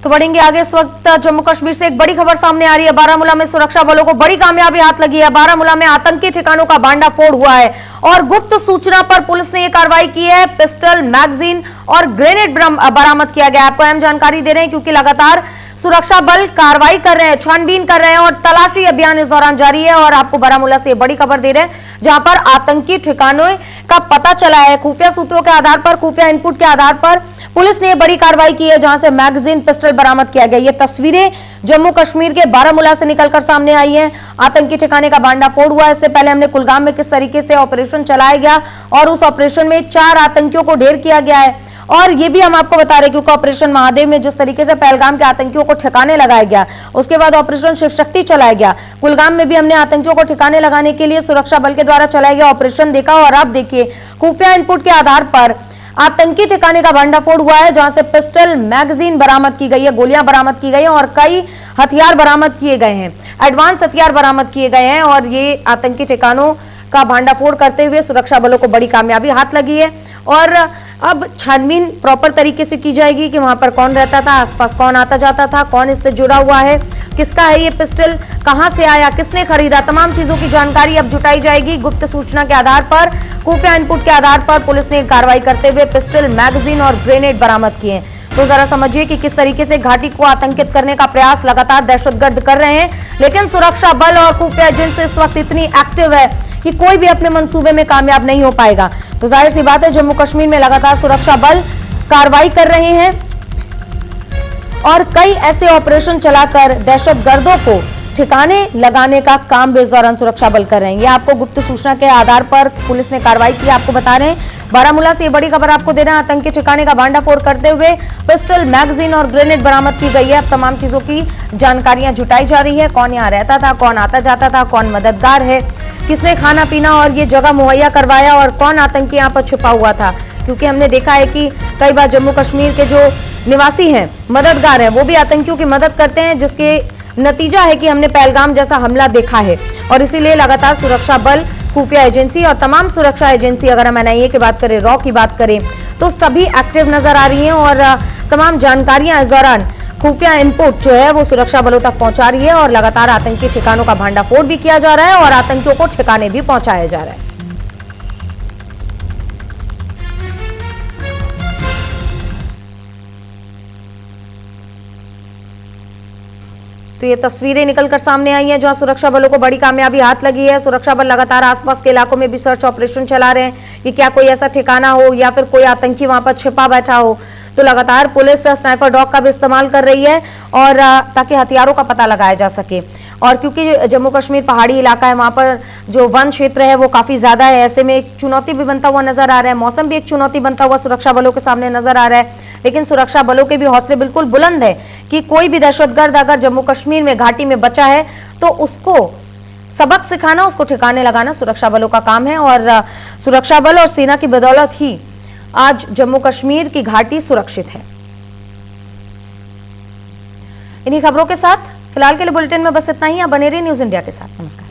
तो बढ़ेंगे आगे। इस वक्त जम्मू कश्मीर से एक बड़ी खबर सामने आ रही है। बारामूला में सुरक्षा बलों को बड़ी कामयाबी हाथ लगी है। बारामूला में आतंकी ठिकानों का भांडाफोड़ हुआ है और गुप्त सूचना पर पुलिस ने यह कार्रवाई की है। पिस्टल, मैगजीन और ग्रेनेड बरामद किया गया है। आपको अहम जानकारी दे रहे हैं क्योंकि लगातार सुरक्षा बल कार्रवाई कर रहे हैं, छानबीन कर रहे हैं और तलाशी अभियान इस दौरान जारी है। और आपको बारामूला से बड़ी खबर दे रहे हैं जहां पर आतंकी ठिकानों का पता चला है। खुफिया सूत्रों के आधार पर, खुफिया इनपुट के आधार पर पुलिस ने बड़ी कार्रवाई की है जहां से मैगजीन, पिस्टल बरामद किया गया। ये तस्वीरें जम्मू कश्मीर के बारामूला से निकलकर सामने आई हैं। आतंकी ठिकाने का भांडाफोड़ हुआ। इससे पहले हमने कुलगाम में किस तरीके से ऑपरेशन चलाया गया और उस ऑपरेशन में 4 आतंकियों को ढेर किया गया है। और ये भी हम आपको बता रहे क्योंकि ऑपरेशन महादेव में जिस तरीके से पहलगाम के आतंकियों को ठिकाने लगाया गया, उसके बाद ऑपरेशन शिव शक्ति चलाया गया। कुलगाम में भी हमने आतंकियों को ठिकाने लगाने के लिए सुरक्षा बल के द्वारा चलाया गया ऑपरेशन देखा। और आप देखिए, खुफिया इनपुट के आधार पर आतंकी ठिकाने का भांडाफोड़ हुआ है जहां से पिस्टल, मैगजीन बरामद की गई है, गोलियां बरामद की गई हैं और कई हथियार बरामद किए गए हैं, एडवांस हथियार बरामद किए गए हैं। और ये आतंकी ठिकानों का भांडाफोड़ करते हुए सुरक्षा बलों को बड़ी कामयाबी हाथ लगी है। और अब छानबीन प्रॉपर तरीके से की जाएगी कि वहां पर कौन रहता था, आसपास कौन आता जाता था, कौन इससे जुड़ा हुआ है, किसका है ये पिस्टल, कहां से आया, किसने खरीदा, तमाम चीजों की जानकारी अब जुटाई जाएगी। गुप्त सूचना के आधार पर, खुफिया इनपुट के आधार पर पुलिस ने कार्रवाई करते हुए पिस्टल, मैगजीन और ग्रेनेड बरामद किए। तो जरा समझिए कि किस तरीके से घाटी को आतंकित करने का प्रयास लगातार दहशतगर्द कर रहे हैं, लेकिन सुरक्षा बल और खुफिया एजेंसी इस वक्त इतनी एक्टिव है कि कोई भी अपने मंसूबे में कामयाब नहीं हो पाएगा। तो जाहिर सी बात है, जम्मू कश्मीर में लगातार सुरक्षा बल कार्रवाई कर रहे हैं और कई ऐसे ऑपरेशन चलाकर दहशतगर्दों को ठिकाने लगाने का काम भी इस दौरान सुरक्षा बल कर रहे हैं। ये आपको गुप्त सूचना के आधार पर पुलिस ने कार्रवाई की, आपको बता रहे हैं। बारामूला से ये बड़ी खबर आपको दे रहे हैं। आतंकी ठिकाने का भांडाफोड़ करते हुए पिस्टल, मैगजीन और ग्रेनेड बरामद की गई है। अब तमाम चीजों की जानकारियां जुटाई जा रही है। कौन यहाँ रहता था, कौन आता जाता था, कौन मददगार है, किसने खाना पीना और ये जगह मुहैया करवाया और कौन आतंकी यहाँ पर छुपा हुआ था। क्योंकि हमने देखा है कि कई बार जम्मू कश्मीर के जो निवासी हैं, मददगार हैं, वो भी आतंकियों की मदद करते हैं, जिसके नतीजा है कि हमने पहलगाम जैसा हमला देखा है। और इसीलिए लगातार सुरक्षा बल, खुफिया एजेंसी और तमाम सुरक्षा एजेंसी, अगर हम एनआईए की बात करें, रॉ की बात करें, तो सभी एक्टिव नजर आ रही हैं और तमाम जानकारियां इस दौरान खुफिया इनपुट जो है वो सुरक्षा बलों तक पहुंचा रही है। और लगातार आतंकी ठिकानों का भांडाफोड़ भी किया जा रहा है और आतंकियों को ठिकाने भी पहुंचाया जा रहा है। तो ये तस्वीरें निकलकर सामने आई हैं जहां सुरक्षा बलों को बड़ी कामयाबी हाथ लगी है। सुरक्षा बल लगातार आसपास के इलाकों में भी सर्च ऑपरेशन चला रहे हैं कि क्या कोई ऐसा ठिकाना हो या फिर कोई आतंकी वहां पर छिपा बैठा हो। तो लगातार पुलिस स्नाइपर डॉग का भी इस्तेमाल कर रही है और ताकि हथियारों का पता लगाया जा सके। और क्योंकि जम्मू कश्मीर पहाड़ी इलाका है, वहां पर जो वन क्षेत्र है वो काफी ज्यादा है, ऐसे में एक चुनौती भी बनता हुआ नजर आ रहा है। मौसम भी एक चुनौती बनता हुआ सुरक्षा बलों के सामने नजर आ रहा है। लेकिन सुरक्षा बलों के भी हौसले बिल्कुल बुलंद है कि कोई भी दहशतगर्द अगर जम्मू कश्मीर में घाटी में बचा है तो उसको सबक सिखाना, उसको ठिकाने लगाना सुरक्षा बलों का काम है। और सुरक्षा बल और सेना की बदौलत ही आज जम्मू कश्मीर की घाटी सुरक्षित है। इन्हीं खबरों के साथ फिलहाल के लिए बुलेटिन में बस इतना ही। आप बने रहिए न्यूज़ इंडिया के साथ। नमस्कार।